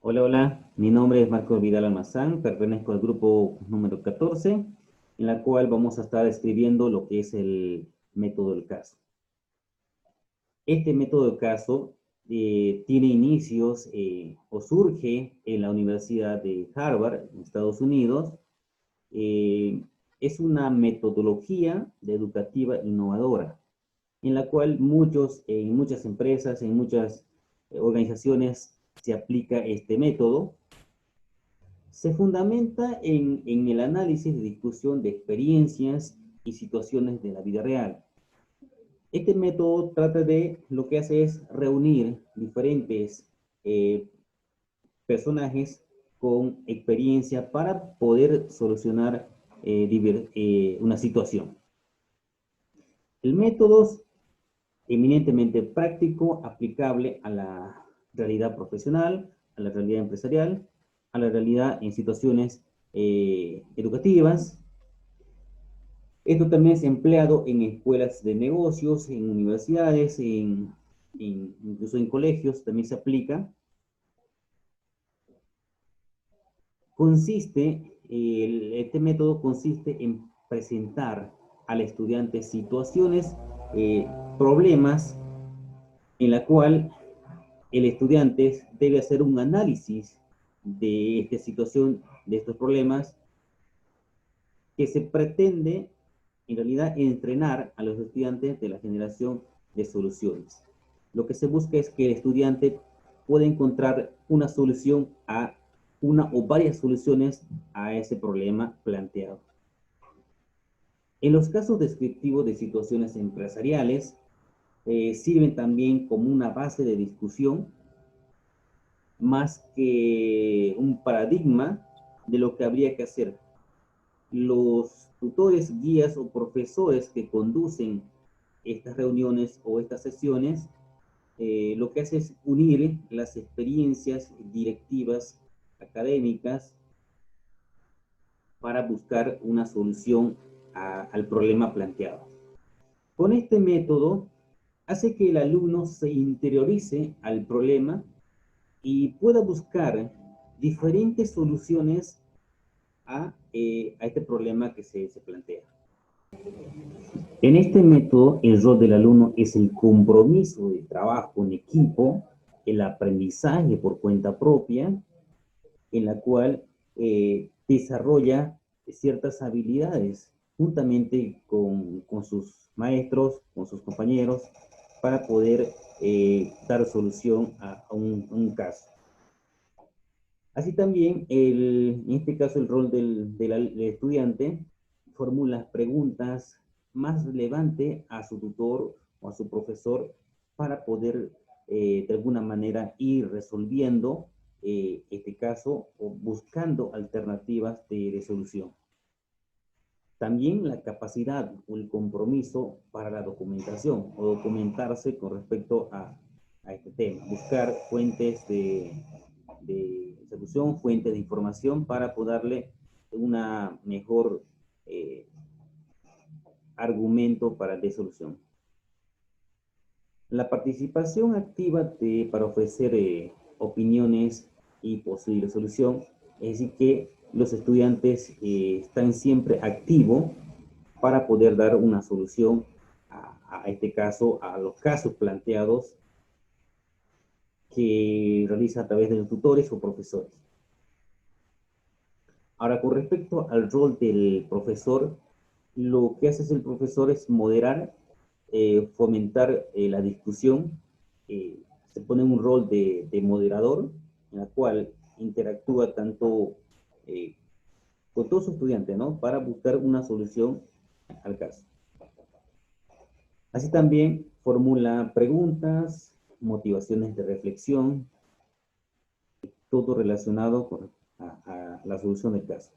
Hola, hola, mi nombre es Marco Vidal Almazán, pertenezco al grupo número 14, en la cual vamos a estar escribiendo lo que es el método del caso. Este método del caso tiene inicios o surge en la Universidad de Harvard, en Estados Unidos. Eh, es una metodología educativa innovadora, en la cual en muchas empresas, en muchas organizaciones se aplica este método. Se fundamenta en el análisis y discusión de experiencias y situaciones de la vida real. Este método trata de, lo que hace es reunir diferentes eh, personajes con experiencia para poder solucionar una situación. El método es eminentemente práctico, aplicable a la realidad profesional, a la realidad empresarial, a la realidad en situaciones educativas. Esto también es empleado en escuelas de negocios, en universidades, incluso en colegios también se aplica. Este método consiste en presentar al estudiante situaciones, problemas, en la cual el estudiante debe hacer un análisis de esta situación, de estos problemas, que se pretende en realidad entrenar a los estudiantes de la generación de soluciones. Lo que se busca es que el estudiante pueda encontrar una solución a una o varias soluciones a ese problema planteado. En los casos descriptivos de situaciones empresariales, sirven también como una base de discusión más que un paradigma de lo que habría que hacer. Los tutores, guías o profesores que conducen estas reuniones o estas sesiones, lo que hace es unir las experiencias directivas académicas para buscar una solución al problema planteado. Con este método hace que el alumno se interiorice al problema y pueda buscar diferentes soluciones a este problema que se plantea. En este método, el rol del alumno es el compromiso de trabajo en equipo, el aprendizaje por cuenta propia, en la cual desarrolla ciertas habilidades juntamente con sus maestros, con sus compañeros, para poder dar solución a un caso. Así también, en este caso, el rol del estudiante formula preguntas más relevantes a su tutor o a su profesor para poder, de alguna manera, ir resolviendo este caso o buscando alternativas de solución. También la capacidad o el compromiso para la documentación o documentarse con respecto a este tema. Buscar fuentes de solución, fuentes de información para poderle una mejor argumento para de solución. La participación activa para ofrecer opiniones y posible solución, es decir, que los estudiantes están siempre activos para poder dar una solución a este caso, a los casos planteados que realiza a través de los tutores o profesores. Ahora, con respecto al rol del profesor, lo que hace el profesor es moderar, fomentar la discusión. Se pone un rol de moderador, en la cual interactúa tanto con todos sus estudiantes, ¿no? Para buscar una solución al caso. Así también formula preguntas, motivaciones de reflexión, todo relacionado a la solución del caso.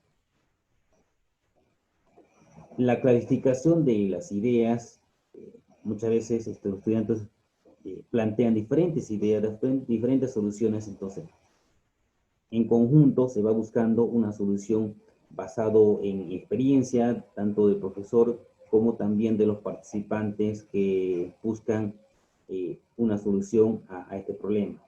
La clarificación de las ideas, muchas veces los estudiantes plantean diferentes ideas, diferentes soluciones, entonces en conjunto se va buscando una solución basado en experiencia, tanto del profesor como también de los participantes que buscan una solución a este problema.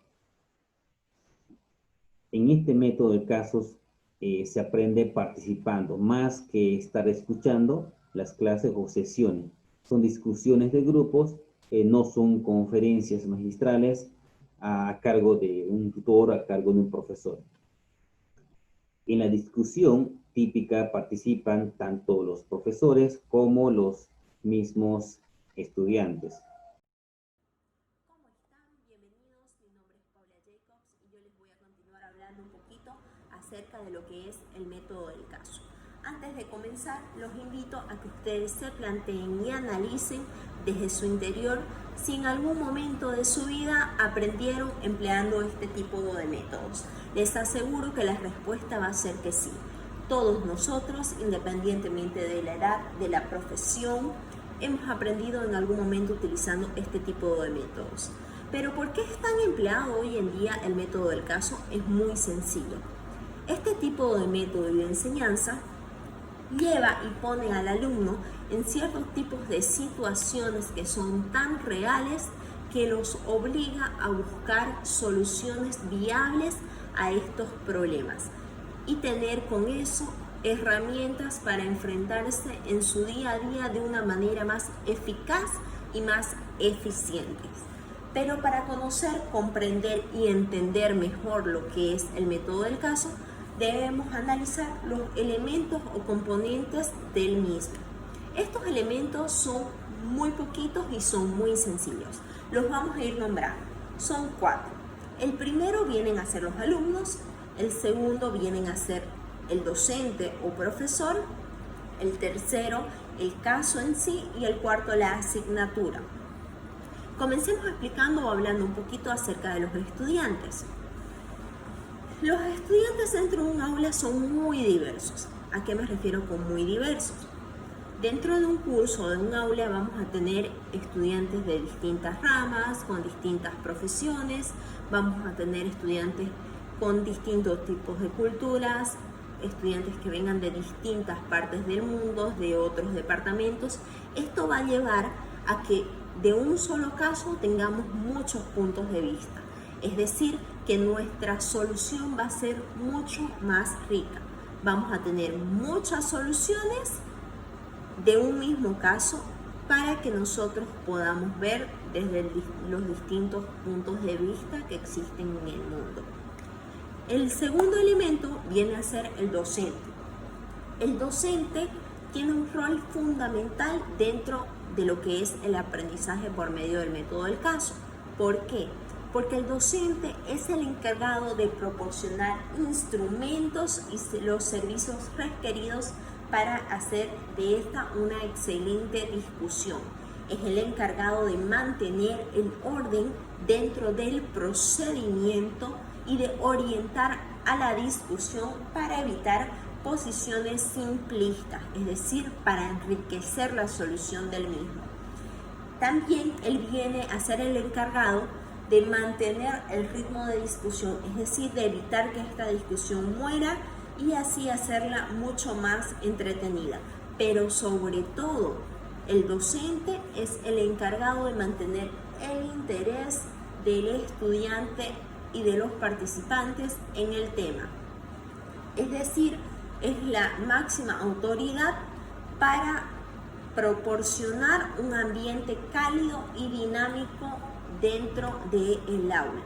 En este método de casos se aprende participando, más que estar escuchando las clases o sesiones. Son discusiones de grupos, no son conferencias magistrales a cargo de un tutor, a cargo de un profesor. En la discusión típica participan tanto los profesores como los mismos estudiantes. ¿Cómo están? Bienvenidos. Mi nombre es Paula Jacobs y yo les voy a continuar hablando un poquito acerca de lo que es el método del caso. Antes de comenzar, los invito a que ustedes se planteen y analicen desde su interior si en algún momento de su vida aprendieron empleando este tipo de métodos. Les aseguro que la respuesta va a ser que sí. Todos nosotros, independientemente de la edad, de la profesión, hemos aprendido en algún momento utilizando este tipo de métodos. Pero ¿por qué es tan empleado hoy en día el método del caso? Es muy sencillo. Este tipo de método de enseñanza lleva y pone al alumno en ciertos tipos de situaciones que son tan reales que los obliga a buscar soluciones viables a estos problemas y tener con eso herramientas para enfrentarse en su día a día de una manera más eficaz y más eficiente. Pero para conocer, comprender y entender mejor lo que es el método del caso, debemos analizar los elementos o componentes del mismo. Estos elementos son muy poquitos y son muy sencillos. Los vamos a ir nombrando. Son 4. El primero vienen a ser los alumnos, el segundo vienen a ser el docente o profesor, el tercero el caso en sí y el cuarto la asignatura. Comencemos explicando o hablando un poquito acerca de los estudiantes. Los estudiantes dentro de un aula son muy diversos. ¿A qué me refiero con muy diversos? Dentro de un curso o de un aula vamos a tener estudiantes de distintas ramas, con distintas profesiones, vamos a tener estudiantes con distintos tipos de culturas, estudiantes que vengan de distintas partes del mundo, de otros departamentos. Esto va a llevar a que de un solo caso tengamos muchos puntos de vista. Es decir, que nuestra solución va a ser mucho más rica. Vamos a tener muchas soluciones de un mismo caso para que nosotros podamos ver desde los distintos puntos de vista que existen en el mundo. El segundo elemento viene a ser el docente. El docente tiene un rol fundamental dentro de lo que es el aprendizaje por medio del método del caso. ¿Por qué? Porque el docente es el encargado de proporcionar instrumentos y los servicios requeridos para hacer de esta una excelente discusión. Es el encargado de mantener el orden dentro del procedimiento y de orientar a la discusión para evitar posiciones simplistas, es decir, para enriquecer la solución del mismo. También él viene a ser el encargado de mantener el ritmo de discusión, es decir, de evitar que esta discusión muera y así hacerla mucho más entretenida. Pero sobre todo, el docente es el encargado de mantener el interés del estudiante y de los participantes en el tema. Es decir, es la máxima autoridad para proporcionar un ambiente cálido y dinámico dentro del aula.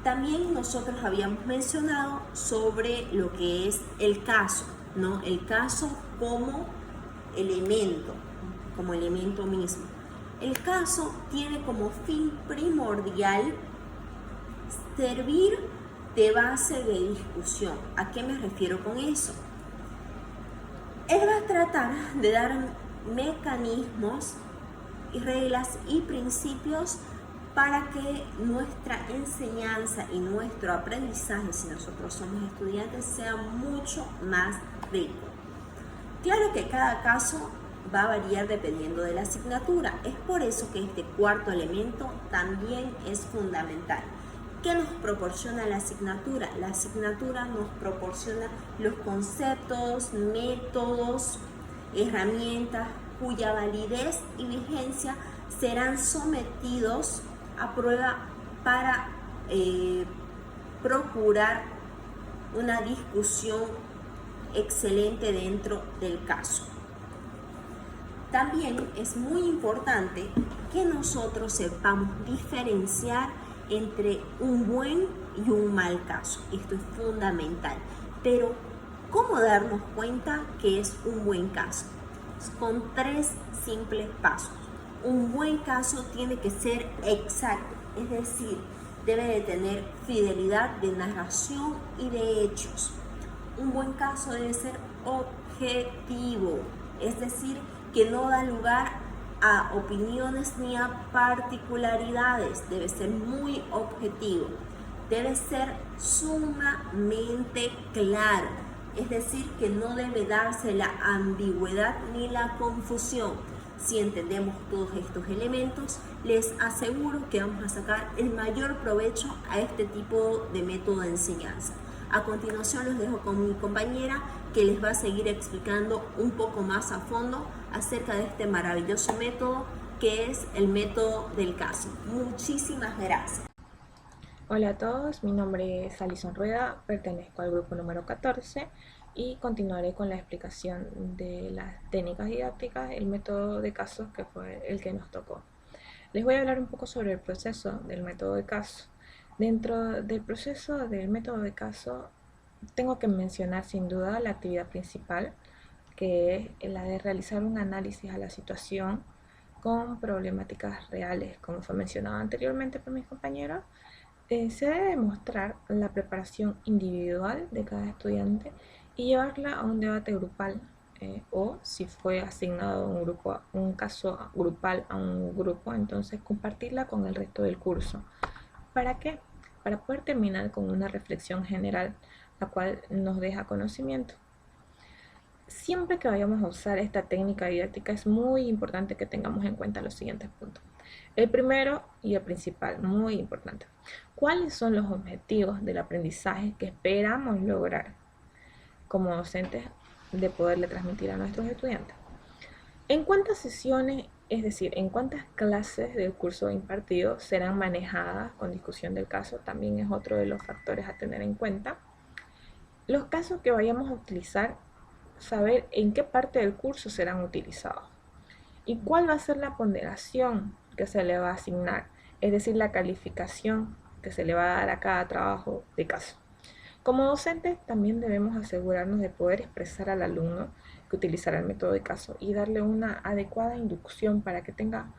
También nosotros habíamos mencionado sobre lo que es el caso, ¿no? El caso como elemento mismo. El caso tiene como fin primordial servir de base de discusión. ¿A qué me refiero con eso? Él va a tratar de dar mecanismos y reglas y principios para que nuestra enseñanza y nuestro aprendizaje, si nosotros somos estudiantes, sea mucho más rico. Claro que cada caso va a variar dependiendo de la asignatura. Es por eso que este cuarto elemento también es fundamental. ¿Qué nos proporciona la asignatura? La asignatura nos proporciona los conceptos, métodos, herramientas cuya validez y vigencia serán sometidos a prueba para procurar una discusión excelente dentro del caso. También es muy importante que nosotros sepamos diferenciar entre un buen y un mal caso. Esto es fundamental. Pero, ¿cómo darnos cuenta que es un buen caso? Con 3 simples pasos. Un buen caso tiene que ser exacto, es decir, debe de tener fidelidad de narración y de hechos. Un buen caso debe ser objetivo, es decir, que no da lugar a opiniones ni a particularidades, debe ser muy objetivo, debe ser sumamente claro, es decir, que no debe darse la ambigüedad ni la confusión. Si entendemos todos estos elementos, les aseguro que vamos a sacar el mayor provecho a este tipo de método de enseñanza. A continuación los dejo con mi compañera que les va a seguir explicando un poco más a fondo acerca de este maravilloso método que es el método del caso. Muchísimas gracias. Hola a todos, mi nombre es Alison Rueda, pertenezco al grupo número 14 y continuaré con la explicación de las técnicas didácticas, el método de casos que fue el que nos tocó. Les voy a hablar un poco sobre el proceso del método de caso. Dentro del proceso del método de caso tengo que mencionar sin duda la actividad principal, que es la de realizar un análisis a la situación con problemáticas reales, como fue mencionado anteriormente por mis compañeros. Se debe demostrar la preparación individual de cada estudiante y llevarla a un debate grupal, o si fue asignado un caso grupal a un grupo, entonces compartirla con el resto del curso. ¿Para qué? Para poder terminar con una reflexión general, la cual nos deja conocimiento. Siempre que vayamos a usar esta técnica didáctica es muy importante que tengamos en cuenta los siguientes puntos. El primero y el principal, muy importante. ¿Cuáles son los objetivos del aprendizaje que esperamos lograr como docentes de poderle transmitir a nuestros estudiantes? ¿En cuántas sesiones, es decir, en cuántas clases del curso impartido serán manejadas con discusión del caso? También es otro de los factores a tener en cuenta. Los casos que vayamos a utilizar, saber en qué parte del curso serán utilizados y cuál va a ser la ponderación que se le va a asignar, es decir, la calificación que se le va a dar a cada trabajo de caso. Como docentes también debemos asegurarnos de poder expresar al alumno que utilizará el método de caso y darle una adecuada inducción para que tenga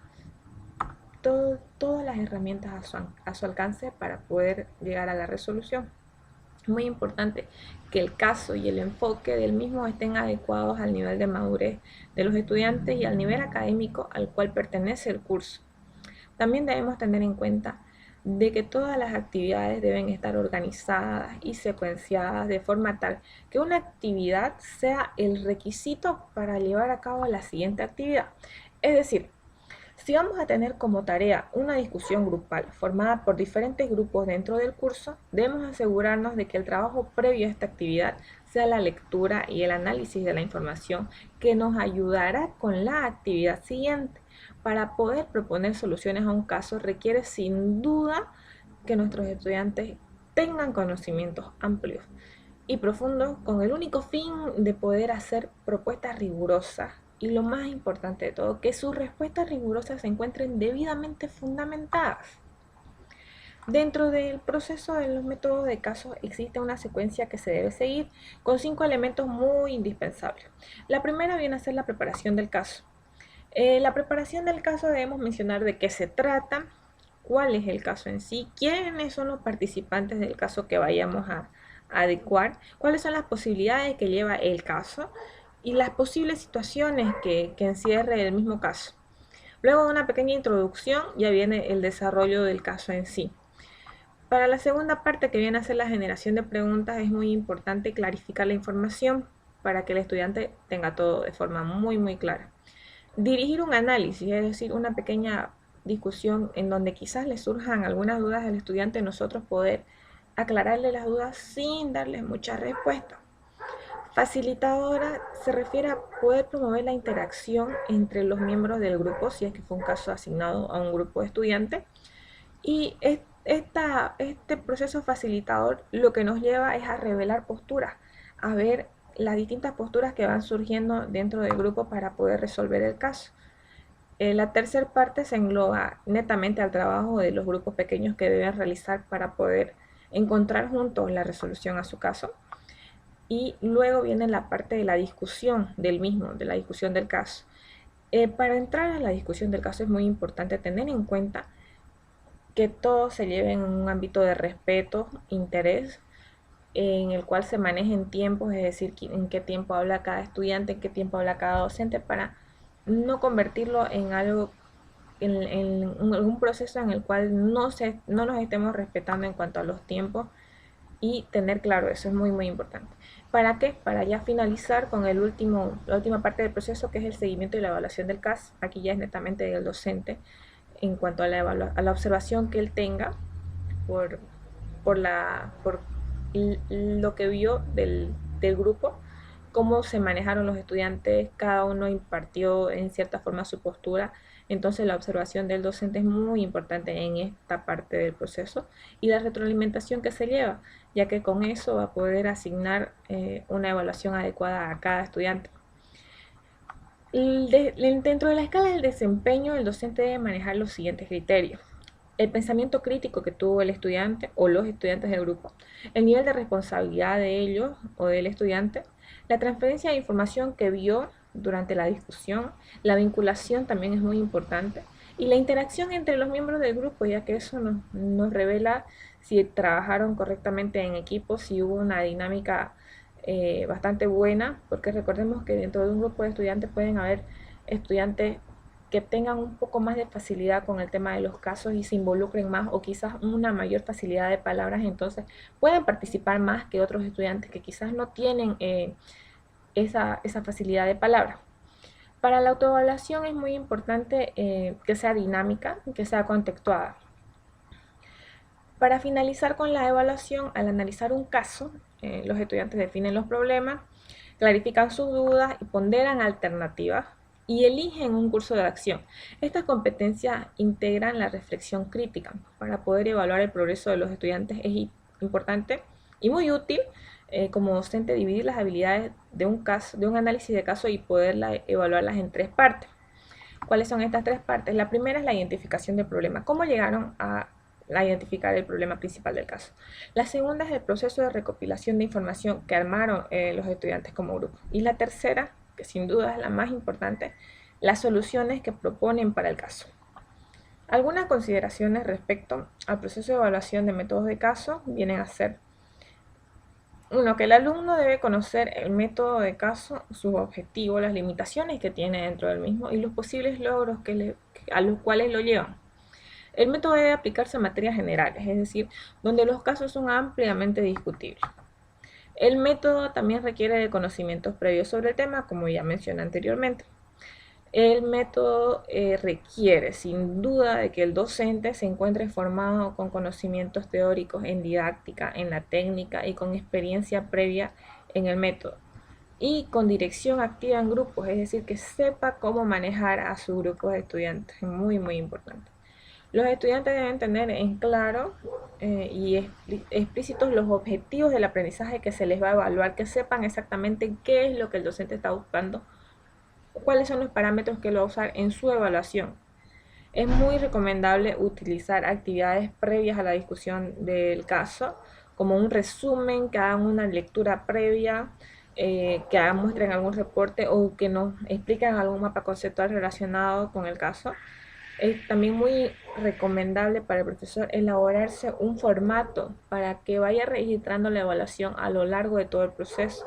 todas las herramientas a su alcance para poder llegar a la resolución. Es muy importante que el caso y el enfoque del mismo estén adecuados al nivel de madurez de los estudiantes y al nivel académico al cual pertenece el curso. También debemos tener en cuenta de que todas las actividades deben estar organizadas y secuenciadas de forma tal que una actividad sea el requisito para llevar a cabo la siguiente actividad. Es decir, si vamos a tener como tarea una discusión grupal formada por diferentes grupos dentro del curso, debemos asegurarnos de que el trabajo previo a esta actividad sea la lectura y el análisis de la información que nos ayudará con la actividad siguiente. Para poder proponer soluciones a un caso requiere sin duda que nuestros estudiantes tengan conocimientos amplios y profundos con el único fin de poder hacer propuestas rigurosas. Y lo más importante de todo, que sus respuestas rigurosas se encuentren debidamente fundamentadas. Dentro del proceso de los métodos de caso existe una secuencia que se debe seguir con 5 elementos muy indispensables. La primera viene a ser la preparación del caso. La preparación del caso debemos mencionar de qué se trata, cuál es el caso en sí, quiénes son los participantes del caso que vayamos a adecuar, cuáles son las posibilidades que lleva el caso y las posibles situaciones que encierre el mismo caso. Luego de una pequeña introducción ya viene el desarrollo del caso en sí. Para la segunda parte, que viene a ser la generación de preguntas, es muy importante clarificar la información para que el estudiante tenga todo de forma muy clara. Dirigir un análisis, es decir, una pequeña discusión en donde quizás le surjan algunas dudas al estudiante, nosotros poder aclararle las dudas sin darle mucha respuesta. Facilitadora se refiere a poder promover la interacción entre los miembros del grupo, si es que fue un caso asignado a un grupo de estudiantes, y Este proceso facilitador lo que nos lleva es a revelar posturas, a ver las distintas posturas que van surgiendo dentro del grupo para poder resolver el caso. La tercera parte se engloba netamente al trabajo de los grupos pequeños que deben realizar para poder encontrar juntos la resolución a su caso. Y luego viene la parte de la discusión del mismo, de la discusión del caso. Para entrar a la discusión del caso es muy importante tener en cuenta que todo se lleve en un ámbito de respeto, interés, en el cual se manejen tiempos, es decir, en qué tiempo habla cada estudiante, en qué tiempo habla cada docente, para no convertirlo en algo, en un proceso en el cual no nos estemos respetando en cuanto a los tiempos, y tener claro eso es muy muy importante. ¿Para qué? Para ya finalizar con la última parte del proceso, que es el seguimiento y la evaluación del caso. Aquí ya es netamente del docente en cuanto a la observación que él tenga por, por lo que vio del grupo, cómo se manejaron los estudiantes, cada uno impartió en cierta forma su postura. Entonces la observación del docente es muy importante en esta parte del proceso, y la retroalimentación que se lleva, ya que con eso va a poder asignar una evaluación adecuada a cada estudiante. Dentro de la escala del desempeño, el docente debe manejar los siguientes criterios: el pensamiento crítico que tuvo el estudiante o los estudiantes del grupo, el nivel de responsabilidad de ellos o del estudiante, la transferencia de información que vio durante la discusión, la vinculación también es muy importante, y la interacción entre los miembros del grupo, ya que eso nos revela si trabajaron correctamente en equipo, si hubo una dinámica bastante buena, porque recordemos que dentro de un grupo de estudiantes pueden haber estudiantes que tengan un poco más de facilidad con el tema de los casos y se involucren más, o quizás una mayor facilidad de palabras, entonces pueden participar más que otros estudiantes que quizás no tienen esa facilidad de palabra. Para la autoevaluación es muy importante que sea dinámica, que sea contextuada. Para finalizar con la evaluación, al analizar un caso, los estudiantes definen los problemas, clarifican sus dudas y ponderan alternativas, y eligen un curso de acción. Estas competencias integran la reflexión crítica. Para poder evaluar el progreso de los estudiantes es importante y muy útil como docente dividir las habilidades de un análisis de caso y poder evaluarlas en tres partes. ¿Cuáles son estas tres partes? La primera es la identificación del problema. ¿Cómo llegaron a identificar el problema principal del caso? La segunda es el proceso de recopilación de información que armaron los estudiantes como grupo. Y la tercera, que sin duda es la más importante, las soluciones que proponen para el caso. Algunas consideraciones respecto al proceso de evaluación de métodos de caso vienen a ser: 1. Que el alumno debe conocer el método de caso, sus objetivos, las limitaciones que tiene dentro del mismo y los posibles logros a los cuales lo llevan. El método debe aplicarse a materias generales, es decir, donde los casos son ampliamente discutibles. El método también requiere de conocimientos previos sobre el tema, como ya mencioné anteriormente. El método requiere sin duda de que el docente se encuentre formado con conocimientos teóricos en didáctica, en la técnica y con experiencia previa en el método, y con dirección activa en grupos, es decir, que sepa cómo manejar a su grupo de estudiantes, muy muy importante. Los estudiantes deben tener en claro y explícitos los objetivos del aprendizaje que se les va a evaluar, que sepan exactamente qué es lo que el docente está buscando, cuáles son los parámetros que lo va a usar en su evaluación. Es muy recomendable utilizar actividades previas a la discusión del caso, como un resumen, que hagan una lectura previa, que muestren algún reporte o que nos expliquen algún mapa conceptual relacionado con el caso. Es también muy recomendable para el profesor elaborarse un formato para que vaya registrando la evaluación a lo largo de todo el proceso,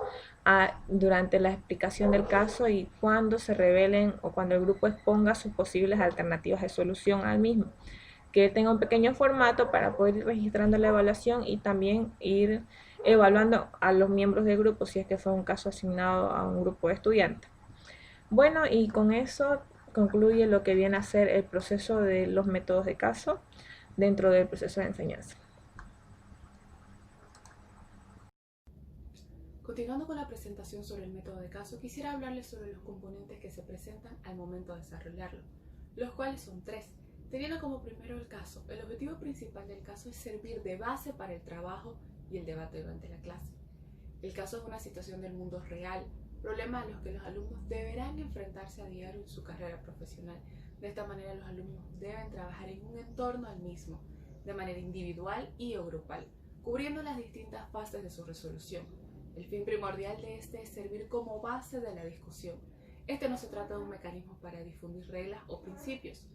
durante la explicación del caso y cuando se revelen o cuando el grupo exponga sus posibles alternativas de solución al mismo. Que tenga un pequeño formato para poder ir registrando la evaluación y también ir evaluando a los miembros del grupo si es que fue un caso asignado a un grupo de estudiantes. Bueno, y con eso concluye lo que viene a ser el proceso de los métodos de caso dentro del proceso de enseñanza. Continuando con la presentación sobre el método de caso, quisiera hablarles sobre los componentes que se presentan al momento de desarrollarlo, los cuales son tres: Teniendo como primero el caso, el objetivo principal del caso es servir de base para el trabajo y el debate durante la clase. El caso es una situación del mundo real, problemas a los que los alumnos deberán enfrentarse a diario en su carrera profesional. De esta manera los alumnos deben trabajar en un entorno al mismo, de manera individual y o grupal, cubriendo las distintas fases de su resolución. El fin primordial de este es servir como base de la discusión. Este no se trata de un mecanismo para difundir reglas o principios.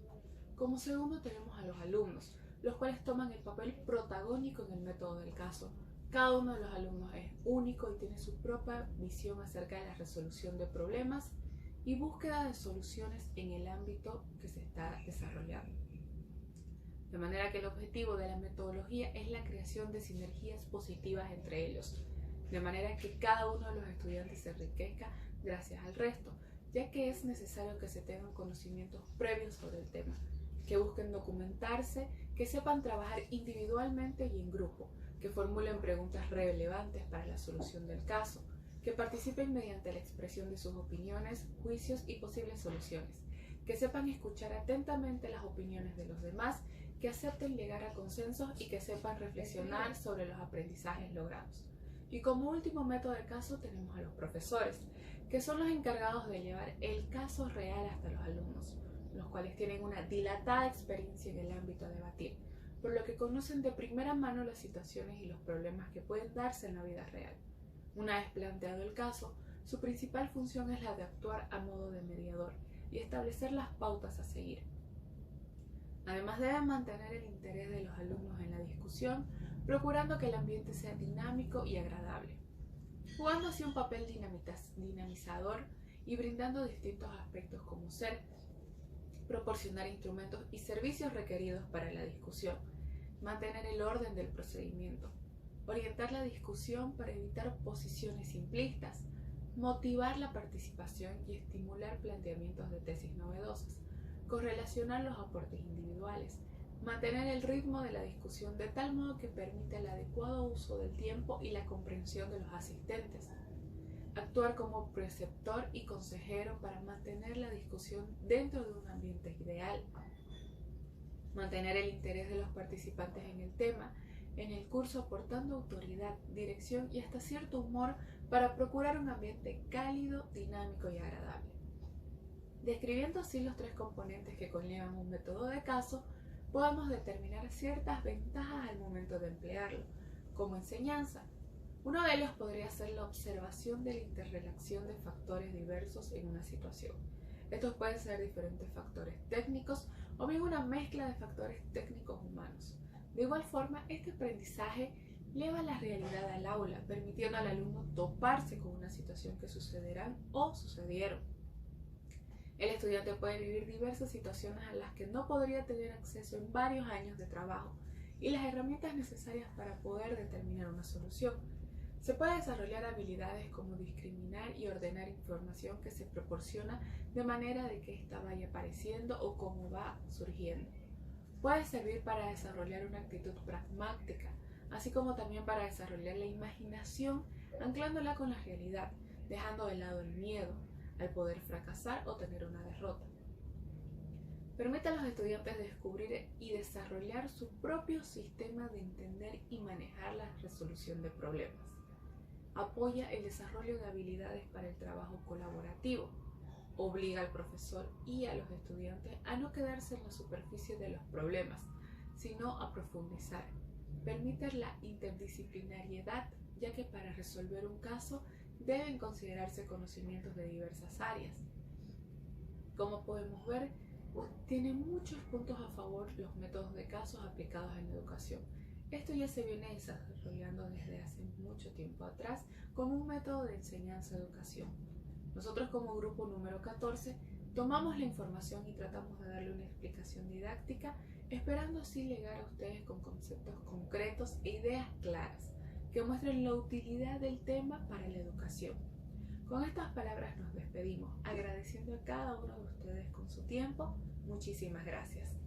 Como segundo tenemos a los alumnos, los cuales toman el papel protagónico en el método del caso. Cada uno de los alumnos es único y tiene su propia visión acerca de la resolución de problemas y búsqueda de soluciones en el ámbito que se está desarrollando. De manera que el objetivo de la metodología es la creación de sinergias positivas entre ellos, de manera que cada uno de los estudiantes se enriquezca gracias al resto, ya que es necesario que se tengan conocimientos previos sobre el tema, que busquen documentarse, que sepan trabajar individualmente y en grupo, que formulen preguntas relevantes para la solución del caso, que participen mediante la expresión de sus opiniones, juicios y posibles soluciones, que sepan escuchar atentamente las opiniones de los demás, que acepten llegar a consensos y que sepan reflexionar sobre los aprendizajes logrados. Y como último método de caso tenemos a los profesores, que son los encargados de llevar el caso real hasta los alumnos, los cuales tienen una dilatada experiencia en el ámbito a debatir, por lo que conocen de primera mano las situaciones y los problemas que pueden darse en la vida real. Una vez planteado el caso, su principal función es la de actuar a modo de mediador y establecer las pautas a seguir. Además, deben mantener el interés de los alumnos en la discusión, procurando que el ambiente sea dinámico y agradable, jugando así un papel dinamizador y brindando distintos aspectos como ser, proporcionar instrumentos y servicios requeridos para la discusión, mantener el orden del procedimiento, orientar la discusión para evitar posiciones simplistas, motivar la participación y estimular planteamientos de tesis novedosas, correlacionar los aportes individuales, mantener el ritmo de la discusión de tal modo que permita el adecuado uso del tiempo y la comprensión de los asistentes, actuar como preceptor y consejero para mantener la discusión dentro de un ambiente ideal, mantener el interés de los participantes en el tema, en el curso aportando autoridad, dirección y hasta cierto humor para procurar un ambiente cálido, dinámico y agradable. Describiendo así los tres componentes que conllevan un método de caso, podemos determinar ciertas ventajas al momento de emplearlo, como enseñanza. Uno de ellos podría ser la observación de la interrelación de factores diversos en una situación. Estos pueden ser diferentes factores técnicos o bien una mezcla de factores técnicos humanos. De igual forma, este aprendizaje lleva la realidad al aula, permitiendo al alumno toparse con una situación que sucederán o sucedieron. El estudiante puede vivir diversas situaciones a las que no podría tener acceso en varios años de trabajo y las herramientas necesarias para poder determinar una solución. Se puede desarrollar habilidades como discriminar y ordenar información que se proporciona de manera de que ésta vaya apareciendo o cómo va surgiendo. Puede servir para desarrollar una actitud pragmática, así como también para desarrollar la imaginación anclándola con la realidad, dejando de lado el miedo al poder fracasar o tener una derrota. Permite a los estudiantes descubrir y desarrollar su propio sistema de entender y manejar la resolución de problemas. Apoya el desarrollo de habilidades para el trabajo colaborativo. Obliga al profesor y a los estudiantes a no quedarse en la superficie de los problemas, sino a profundizar. Permite la interdisciplinariedad, ya que para resolver un caso deben considerarse conocimientos de diversas áreas. Como podemos ver, tiene muchos puntos a favor los métodos de casos aplicados en educación. Esto ya se viene desarrollando desde hace mucho tiempo atrás como un método de enseñanza-educación. Nosotros como grupo número 14 tomamos la información y tratamos de darle una explicación didáctica, esperando así llegar a ustedes con conceptos concretos e ideas claras que muestren la utilidad del tema para la educación. Con estas palabras nos despedimos, agradeciendo a cada uno de ustedes con su tiempo. Muchísimas gracias.